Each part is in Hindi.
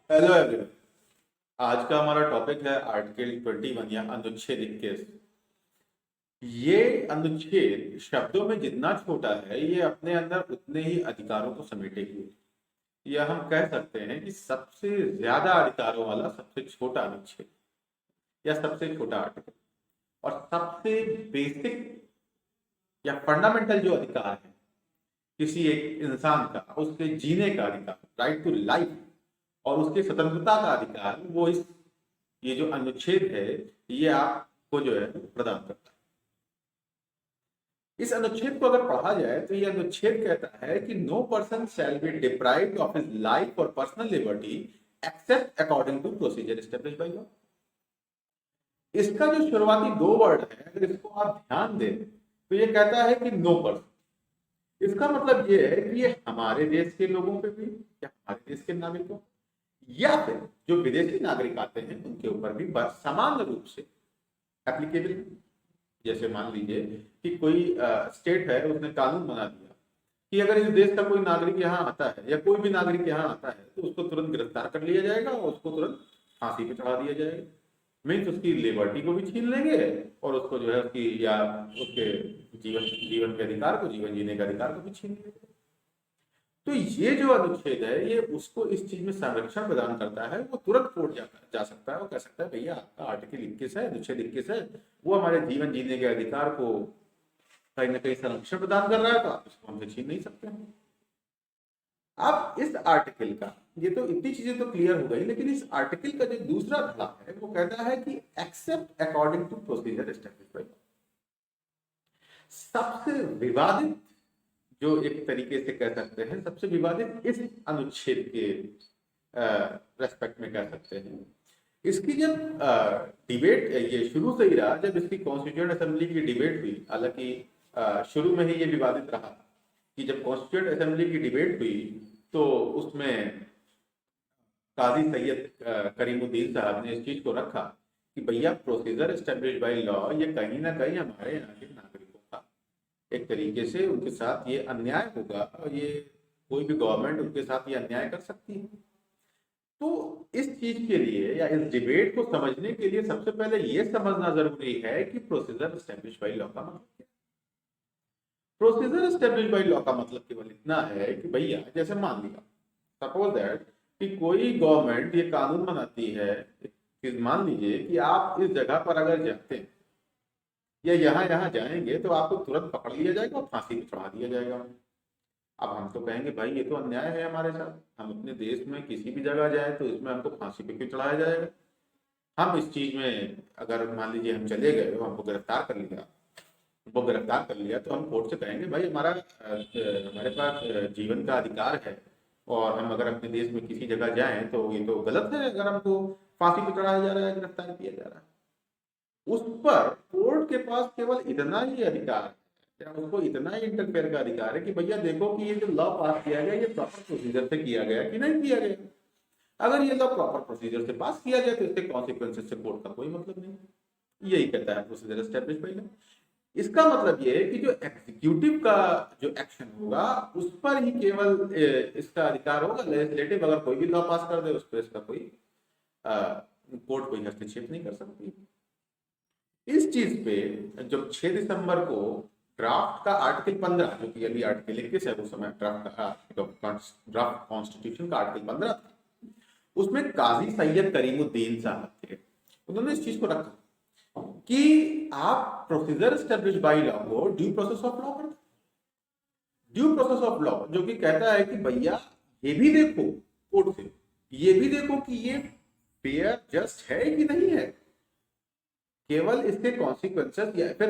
Hello everyone. आज का हमारा टॉपिक है आर्टिकल 21 या अनुच्छेद 21। ये अनुच्छेद शब्दों में जितना छोटा है ये अपने अंदर उतने ही अधिकारों को समेटे हुए, या हम कह सकते हैं कि सबसे ज्यादा अधिकारों वाला सबसे छोटा अनुच्छेद या सबसे छोटा आर्टिकल। और सबसे बेसिक या फंडामेंटल जो अधिकार है किसी एक इंसान का, उसके जीने का अधिकार, राइट टू लाइफ, और उसकी स्वतंत्रता का अधिकार, वो इस ये जो अनुच्छेद है ये आपको जो है प्रदान करता है। इस अनुच्छेद को अगर पढ़ा जाए तो ये अनुच्छेद कहता है कि no person shall be deprived of his life और personal liberty except according to procedure established by law. इसका जो शुरुआती दो वर्ड है, अगर इसको आप ध्यान दें तो ये कहता है कि नो पर्सन। इसका मतलब ये है कि ये हमारे देश के लोगों पे भी, या हमारे देश के नागरिकों, या फिर जो विदेशी नागरिक आते हैं उनके ऊपर भी समान रूप से एप्लीकेबल है। जैसे मान लीजिए कि कोई स्टेट है, उसने कानून बना दिया कि अगर इस देश का कोई नागरिक यहाँ आता है या कोई भी नागरिक यहाँ आता है तो उसको तुरंत गिरफ्तार कर लिया जाएगा और उसको तुरंत फांसी पे चढ़ा दिया जाएगा। मीन्स उसकी लिबर्टी को भी छीन लेंगे और उसको जो है उसकी या उसके जीवन जीवन के अधिकार को, जीवन जीने के अधिकार को भी छीन लेंगे। तो ये जो अनुच्छेद है ये उसको इस चीज में संरक्षण प्रदान करता है। वो तुरंत कोर्ट जा सकता है, वो कह सकता है भैया आपका आर्टिकल 21 है, अनुच्छेद 21 है, वो हमारे जीवन जीने के अधिकार को कहीं ना कहीं संरक्षण प्रदान कर रहा है, तो आप इसको हमसे छीन नहीं सकते हैं। अब इस आर्टिकल का, ये तो इतनी चीजें तो क्लियर हो गई, लेकिन इस आर्टिकल का जो दूसरा धड़ा है वो कहता है कि except according to procedure established by. सबसे विवादित, जो एक तरीके से कह सकते हैं सबसे विवादित इस अनुच्छेद के रेस्पेक्ट में कह सकते हैं। इसकी जब डिबेट ये शुरू से ही रहा, जब इसकी कॉन्स्टिट्यूएंट असेंबली की डिबेट हुई, हालांकि शुरू में ही ये विवादित रहा कि जब कॉन्स्टिट्यूएंट असेंबली की डिबेट हुई तो उसमें काजी सैयद करीमुद्दीन साहब ने इस चीज को रखा कि भैया प्रोसीजर एस्टेब्लिश्ड बाय लॉ ये कहीं ना कहीं हमारे यहाँ के नागरिकों का एक तरीके से उनके साथ ये अन्याय होगा, और ये कोई भी गवर्नमेंट उनके साथ ये अन्याय कर सकती है। तो इस चीज के लिए या इस डिबेट को समझने के लिए सबसे पहले ये समझना जरूरी है कि प्रोसीजर एस्टेब्लिश बाय लॉ का मतलब क्या है। प्रोसीजर एस्टेब्लिश बाय लॉ का मतलब केवल इतना है कि भैया जैसे मान लिया, सपोज दैट कि कोई गवर्नमेंट ये कानून बनाती है कि मान लीजिए कि आप इस जगह पर अगर जाते हैं या यहाँ यहाँ जाएंगे तो आपको तुरंत पकड़ लिया जाएगा और फांसी पे चढ़ा दिया जाएगा। अब हम तो कहेंगे भाई ये तो अन्याय है हमारे साथ, हम अपने देश में किसी भी जगह जाए तो इसमें हमको फांसी पे क्यों चढ़ाया जाएगा। हम इस चीज में अगर मान लीजिए हम चले गए, हमको गिरफ्तार कर लिया, वो गिरफ्तार कर लिया, तो हम कोर्ट से कहेंगे भाई हमारे पास जीवन का अधिकार है, और हम अगर अपने देश में किसी जगह जाएं तो ये तो गलत है अगर हमको फांसी पे चढ़ाया जा रहा है, गिरफ्तार किया जा रहा है। उस पर कोर्ट के पास केवल इतना ही अधिकार है, या उसको इतना ही इंटरफेयर का अधिकार है कि भैया देखो कि ये जो लॉ पास किया गया ये प्रॉपर प्रोसीजर से किया गया कि नहीं किया गया। अगर ये लॉ प्रॉपर प्रोसीजर से पास किया जाए तो इसके कॉन्सिक्वेंसेस से कोर्ट का कोई मतलब नहीं। यही कहता है प्रोसीजर एस्टेब्लिश बाय लॉ। इसका मतलब ये है कि जो एग्जीक्यूटिव का जो एक्शन होगा उस पर ही केवल इसका अधिकार होगा। लेजिस्लेटिव अगर कोई भी लॉ पास कर दे उस पर इसका कोई कोर्ट कोई हस्तक्षेप नहीं कर सकती। इस चीज पे जब 6 दिसंबर को ड्राफ्ट का आर्टिकल 15, जो कि अभी आर्टिकल 21 है, उस समय ड्राफ्ट कॉन्स्टिट्यूशन का आर्टिकल 15 था, उसमें काजी सैयद करीमुद्दीन साहब थे, उन्होंने इस चीज को रखा कि आप प्रोसीजर एस्टेब्लिश बाय लॉ को ड्यू प्रोसेस ऑफ लॉ कर, ड्यू प्रोसेस ऑफ लॉ जो कि कहता है कि भैया ये भी देखो कोर्ट से, ये भी देखो कि ये फेयर जस्ट है कि नहीं है। केवल इसके कॉन्सिक्वेंसेस या फिर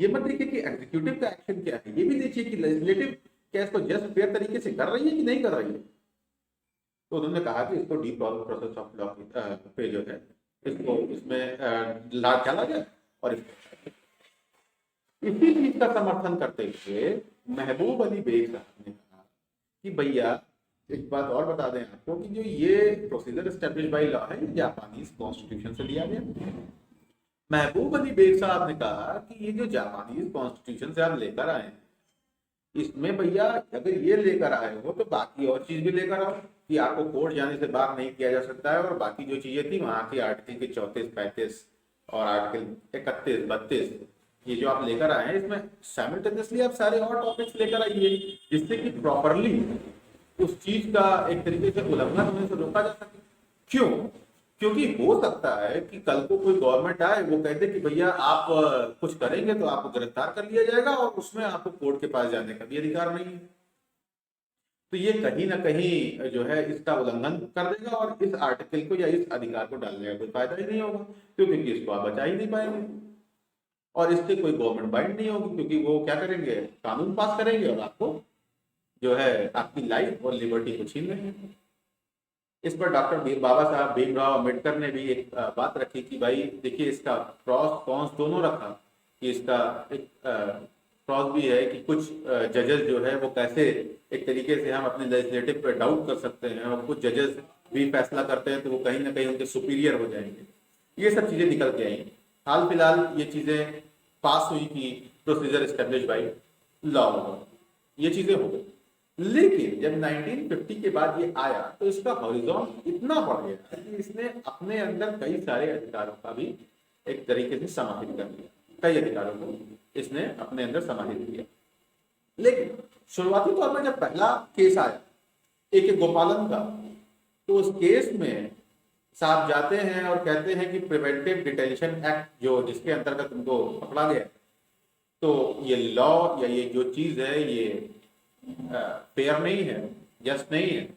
ये मत देखिए कि एग्जीक्यूटिव का एक्शन क्या है, ये भी देखिए कि लेजिस्लेटिव क्या इसको जस्ट फेयर तरीके से कर रही है कि नहीं कर रही है। तो उन्होंने कहा कि इसको डी प्रोसेस ऑफ लॉ पे जो है इसको इसमें ला चला जाए, और इसी चीज का समर्थन करते हुए महबूब अली बेग साहब ने कहा कि भैया एक बात और बता दें आपको कि जो ये प्रोसीजर एस्टेब्लिश बाय लॉ है ये जापानीज कॉन्स्टिट्यूशन से लिया गया। महबूब अली बेग साहब ने कहा कि ये जो जापानीज कॉन्स्टिट्यूशन से आप लेकर आए हैं, इसमें भैया अगर ये लेकर आए हो तो बाकी और चीज भी लेकर आओ कि आपको कोर्ट जाने से बाहर नहीं किया जा सकता है, और बाकी जो चीजें थी वहां के आर्टिकल के 34, 35 और आर्टिकल 31, 32 ये जो आप लेकर आए हैं, इसमें साइमल्टेनियसली आप सारे और टॉपिक्स लेकर आइए, जिससे कि प्रॉपरली उस चीज का एक तरीके से उल्लंघन होने से रोका जा सके। क्यों? क्योंकि हो सकता है कि कल को कोई गवर्नमेंट आए, वो कहते कि भैया आप कुछ करेंगे तो आपको गिरफ्तार कर लिया जाएगा, और उसमें आपको कोर्ट के पास जाने का भी अधिकार नहीं है। तो ये कहीं ना कहीं जो है इसका उल्लंघन कर देगा, और इस आर्टिकल को या इस अधिकार को डालने का कोई फायदा ही नहीं होगा, क्योंकि इसको आप बचा ही नहीं पाएंगे, और इससे कोई गवर्नमेंट बाइंड नहीं होगी, क्योंकि वो क्या करेंगे, कानून पास करेंगे और आपको जो है आपकी लाइफ और लिबर्टी को छीन लेंगे। इस पर डॉक्टर बाबा साहब भीमराव अम्बेडकर ने भी एक बात रखी कि भाई देखिए, इसका प्रॉस कॉन्स दोनों रखा, कि इसका एक प्रॉस भी है कि कुछ जजेस जो है वो कैसे एक तरीके से हम अपने लेजिस्लेटिव पे डाउट कर सकते हैं, और कुछ जजेस भी फैसला करते हैं तो वो कहीं ना कहीं उनके सुपीरियर हो जाएंगे। ये सब चीजें निकल के आई। हाल फिलहाल ये चीजें पास हुई कि प्रोसीजर एस्टेब्लिश बाई लॉ, ये चीजें हो गई। लेकिन जब 1950 के बाद ये आया तो इसका हॉरिजॉन इतना बढ़ गया कि इसने अपने अंदर कई सारे अधिकारों का भी एक तरीके से समाहित कर लिया, कई अधिकारों को इसने अपने अंदर समाहित किया। लेकिन शुरुआती तौर पर जब पहला केस आया AK गोपालन का, तो उस केस में साहब जाते हैं और कहते हैं कि प्रिवेंटिव डिटेंशन एक्ट जो जिसके अंतर्गत उनको पकड़ा गया, तो ये लॉ या ये जो चीज है ये फेयर नहीं है, जस्ट नहीं है,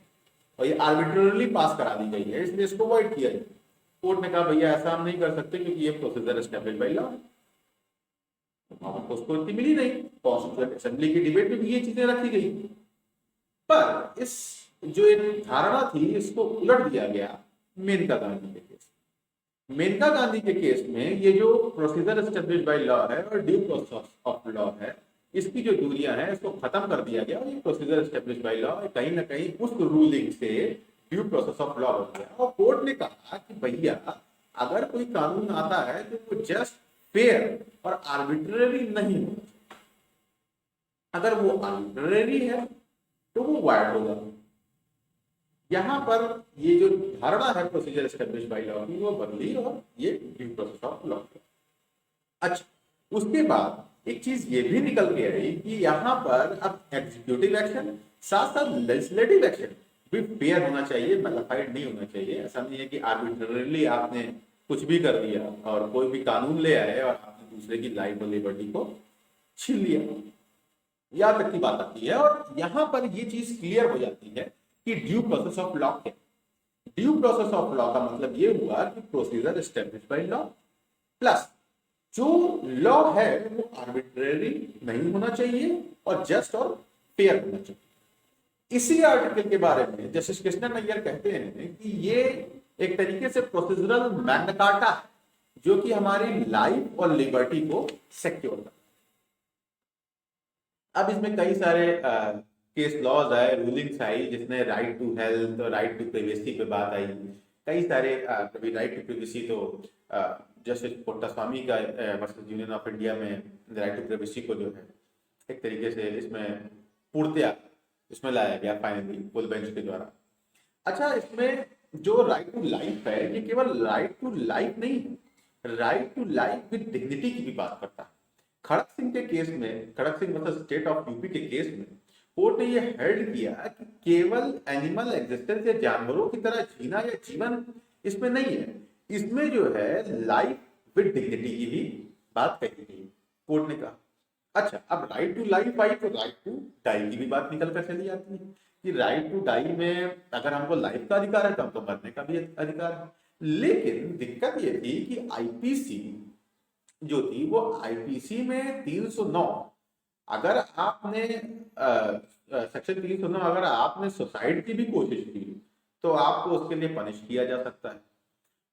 और ये आर्बिट्ररली पास करा दी गई है, इसलिए इसको अवॉइड किया जाए। कोर्ट ने कहा भैया ऐसा हम नहीं कर सकते, क्योंकि ये प्रोसीजर एस्टेब्लिश बाय लॉ, उसको इतनी मिली नहीं। कॉन्स्टिट्यूएंट असेंबली की डिबेट में भी ये चीजें रखी गई, पर इस जो एक धारणा थी इसको उलट दिया गया मेनका गांधी के केस। मेनका गांधी के केस में ये जो प्रोसीजर एस्टेब्लिश बाय लॉ है और ड्यू प्रोसेस ऑफ लॉ है, इसकी जो दूरियां हैं इसको खत्म कर दिया गया, और ये प्रोसीजर एस्टेब्लिश बाय लॉ कहीं ना कहीं उस रूलिंग से ड्यू प्रोसेस ऑफ लॉ बन गया। और कोर्ट ने कहा कि भैया अगर कोई कानून आता है तो वो जस्ट फेयर और आर्बिट्ररी नहीं हो, अगर वो आर्बिट्ररी है तो वो वायड होगा। यहां पर ये जो धारणा है प्रोसीजर एस्टेब्लिश बाय लॉ की वो बदली, और ये ड्यू प्रोसेस ऑफ लॉ। अच्छा, उसके बाद एक चीज ये भी निकल के आई कि यहाँ पर अब एग्जीक्यूटिव एक्शन साथ साथ लेजिस्लेटिव एक्शन भी फेयर होना चाहिए, नलिफाइड नहीं होना चाहिए। ऐसा नहीं है कि आर्बिट्ररीली आपने कुछ भी कर दिया और कोई भी कानून ले आए और आपने दूसरे की लाइफ और लिबर्टी को छीन लिया। यहाँ तक की बात आती है, और यहाँ पर ये चीज क्लियर हो जाती है कि ड्यू प्रोसेस ऑफ लॉ क्या। ड्यू प्रोसेस ऑफ लॉ का मतलब ये हुआ कि procedure establish by law, plus जो लॉ है वो आर्बिट्रेरी नहीं होना चाहिए और जस्ट और फेयर होना चाहिए। इसी आर्टिकल के बारे में जस्टिस कृष्णन अय्यर कहते हैं कि ये एक तरीके से प्रोसीजरल मैग्ना कार्टा है, जो कि हमारी लाइफ और लिबर्टी को सिक्योर करता है। अब इसमें कई सारे केस लॉज आए, रूलिंग्स आई, जिसने राइट टू हेल्थ और राइट टू प्राइवेसी पे बात आई। कई सारे कभी राइट टू प्राइवेसी तो जस्टिस पोट्टास्वामी का वर्सेस यूनियन ऑफ इंडिया में राइट टू प्राइवेसी को जो है एक तरीके से इसमें पूर्णतया इसमें लाया गया फाइनली फुल बेंच के द्वारा। अच्छा, इसमें जो राइट टू लाइफ है ये केवल राइट टू लाइफ नहीं है, right to life with dignity की भी बात करता है। खड़क सिंह के केस में, Kharak Singh versus state of UP के केस में कोर्ट ने यह हेल्ड किया कि केवल एनिमल एग्जिस्टेंस या जानवरों की तरह जीना या जीवन इसमें नहीं है, इसमें जो है लाइफ विद डिग्निटी की भी बात कही गई, कोर्ट ने कहा। अच्छा, अब राइट टू लाइफ आई तो राइट टू डाई की भी बात निकल कर चली जाती है कि राइट टू डाई में अगर हमको लाइफ का अधिकार है तो हमको मरने का भी अधिकार है। लेकिन दिक्कत ये थी कि आईपीसी जो थी वो आईपीसी में 309, अगर आपने सेक्शन 309 अगर आपने सुसाइड की भी कोशिश की तो आपको उसके लिए पनिश किया जा सकता है।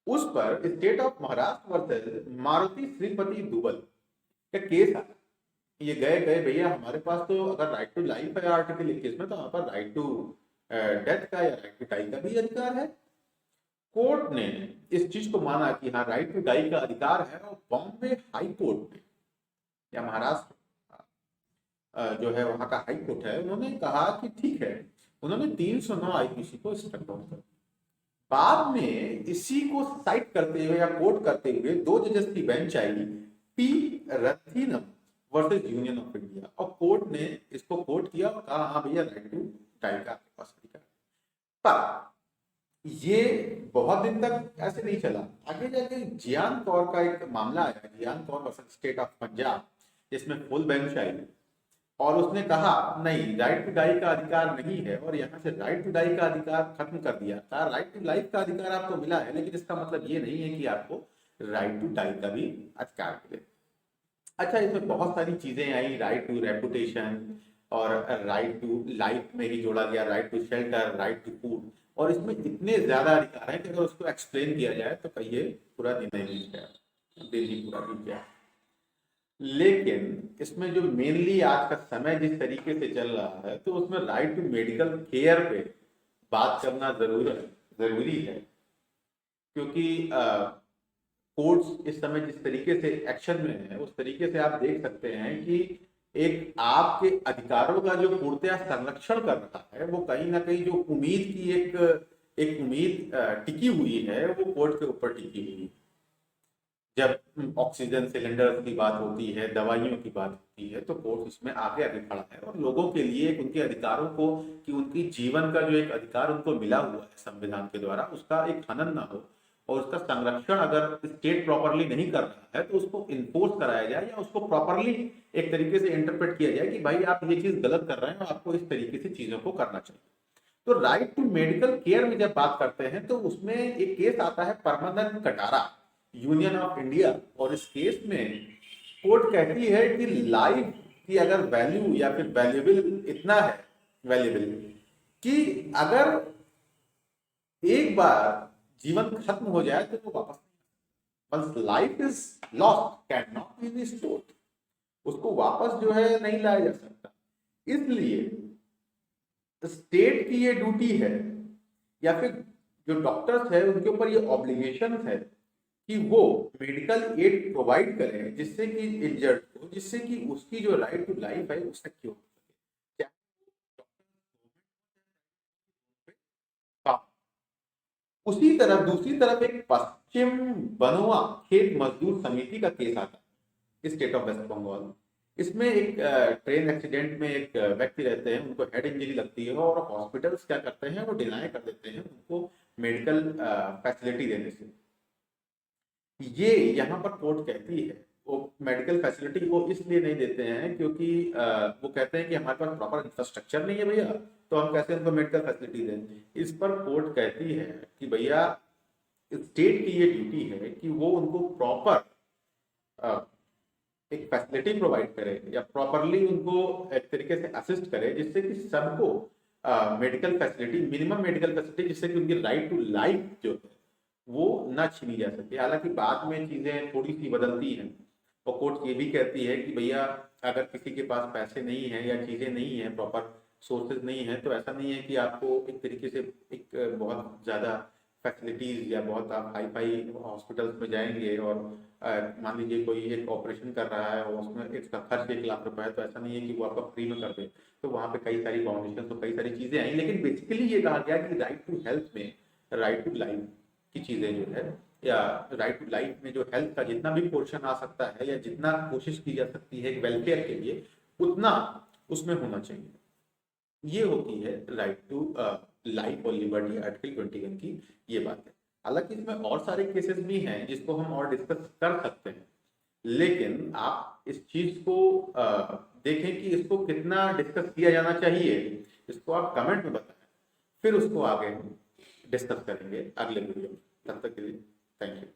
उस पर state of Maharashtra versus Maruti Shripati Dubal का केस है। ये गए भैया हमारे पास तो अगर राइट टू लाइफ है आर्टिकल 21 में, तो यहाँ पर राइट टू डेथ का या राइट टू डाई का भी अधिकार है। कोर्ट ने इस चीज को माना कि हाँ राइट टू डाई का अधिकार है, और बॉम्बे हाई कोर्ट ने या महाराष्ट्र जो है वहां का हाई कोर्ट है, उन्होंने कहा कि ठीक है, उन्होंने 309 आईपीसी को स्ट्रक डाउन कर दिया। बाद में इसी को साइट करते हुए या कोट करते हुए 2 जजेस की बेंच आई, P Rathinam versus union of India, और कोर्ट ने इसको कोट किया और कहा हाँ भैया राइट टू डाई का आपके पास अधिकार। पर ये बहुत दिन तक ऐसे नहीं चला। आगे जाके जियान कौर का एक मामला आया, Gian Kaur versus state of Punjab, जिसमें फुल बेंच आई और उसने कहा नहीं, राइट टू डाई का अधिकार नहीं है, और यहाँ से राइट टू डाई का अधिकार खत्म कर दिया। कहा राइट टू लाइफ का अधिकार आपको मिला है, लेकिन इसका मतलब ये नहीं है कि आपको राइट टू डाई का भी अधिकार मिले। अच्छा, इसमें बहुत सारी चीजें आई, राइट टू रेपुटेशन और राइट टू लाइफ में ही जोड़ा गया, right to shelter, right to food, और इसमें इतने ज्यादा अधिकार हैं कि अगर उसको एक्सप्लेन किया जाए तो कहिए पूरा दिन नहीं बीत गया, दिन ही पूरा बीत गया। लेकिन इसमें जो मेनली आज का समय जिस तरीके से चल रहा है, तो उसमें राइट टू मेडिकल केयर पे बात करना जरूरी है, क्योंकि कोर्ट्स इस समय जिस तरीके से एक्शन में है, उस तरीके से आप देख सकते हैं कि एक आपके अधिकारों का जो पूर्णतया संरक्षण कर रहा है, वो कहीं ना कहीं जो उम्मीद की एक उम्मीद टिकी हुई है, वो कोर्ट के ऊपर टिकी हुई है। जब ऑक्सीजन सिलेंडर की बात होती है, दवाइयों की बात होती है, तो कोर्ट इसमें आगे आगे खड़ा है और लोगों के लिए उनके अधिकारों को, कि उनकी जीवन का जो एक अधिकार उनको मिला हुआ है संविधान के द्वारा, उसका एक हनन ना हो, और उसका संरक्षण अगर स्टेट प्रॉपरली नहीं कर रहा है तो उसको इन्फोर्स कराया जाए, या उसको प्रॉपरली एक तरीके से इंटरप्रेट किया जाए कि भाई आप ये चीज गलत कर रहे हैं और आपको इस तरीके से चीजों को करना चाहिए। तो राइट टू मेडिकल केयर में जब बात करते हैं, तो उसमें एक केस आता है परमानंद कटारा, यूनियन ऑफ इंडिया, और इस केस में कोर्ट कहती है कि लाइफ की अगर वैल्यू या फिर वैल्यूएबल इतना है, वैल्यूएबल कि अगर एक बार जीवन खत्म हो जाए तो वो वापस नहीं, बस life is lost can not be restored, उसको वापस जो है नहीं लाया जा सकता। इसलिए स्टेट की ये ड्यूटी है, या फिर जो डॉक्टर्स है उनके ऊपर ये ऑब्लिगेशन है कि वो मेडिकल एड प्रोवाइड करें, जिससे कि इंजर्ड को, जिससे कि उसकी जो राइट टू लाइफ है उससे क्यों उसी तरफ दूसरी तरफ एक पश्चिम बनुआ खेत मजदूर समिति का केस आता है स्टेट ऑफ वेस्ट बंगाल। इसमें एक ट्रेन एक्सीडेंट में एक व्यक्ति रहते हैं, उनको हेड इंजरी लगती है और हॉस्पिटल्स क्या करते हैं, वो डिनाई कर देते हैं उनको मेडिकल फैसिलिटी देने से। ये यहाँ पर कोर्ट कहती है वो मेडिकल फैसिलिटी वो इसलिए नहीं देते हैं क्योंकि वो कहते हैं कि हमारे पास प्रॉपर इंफ्रास्ट्रक्चर नहीं है भैया, तो हम कैसे उनको मेडिकल फैसिलिटी दें। इस पर कोर्ट कहती है कि भैया स्टेट की ये ड्यूटी है कि वो उनको प्रॉपर एक फैसिलिटी प्रोवाइड करे, या प्रॉपरली उनको एक तरीके से असिस्ट करे, जिससे कि सबको medical facility, minimum medical facility, जिससे कि उनकी राइट टू लाइफ जो है वो ना छीनी जा सके। हालांकि बाद में चीजें थोड़ी सी बदलती हैं और कोर्ट ये भी कहती है कि भैया अगर किसी के पास पैसे नहीं है या चीजें नहीं है, प्रॉपर सोर्सेज नहीं है, तो ऐसा नहीं है कि आपको एक तरीके से एक बहुत ज्यादा फैसिलिटीज या बहुत आप हाई फाई हॉस्पिटल्स में जाएंगे और मान लीजिए कोई एक ऑपरेशन कर रहा है और उसमें इसका खर्च 1 लाख रुपए है, तो ऐसा नहीं है कि वो आपका फ्री में कर दे। तो वहाँ पे कई सारी फाउंडेशन, तो कई सारी चीजें आई, लेकिन बेसिकली ये कहा गया कि राइट टू हेल्थ में, राइट टू लाइफ की चीजें जो है, या राइट टू लाइफ में जो हेल्थ का जितना भी पोर्शन आ सकता है या जितना कोशिश की जा सकती है वेलफेयर के लिए, उतना उसमें होना चाहिए। ये होती है राइट टू लाइफ और लिबर्टी आर्टिकल 21 की ये बात है। हालांकि इसमें और सारे केसेस भी हैं जिसको हम और डिस्कस कर सकते हैं, लेकिन आप इस चीज को देखें कि इसको कितना डिस्कस किया जाना चाहिए, इसको आप कमेंट में बताएं, फिर उसको आगे हम डिस्कस करेंगे अगले वीडियो में। तब तक के लिए थैंक यू।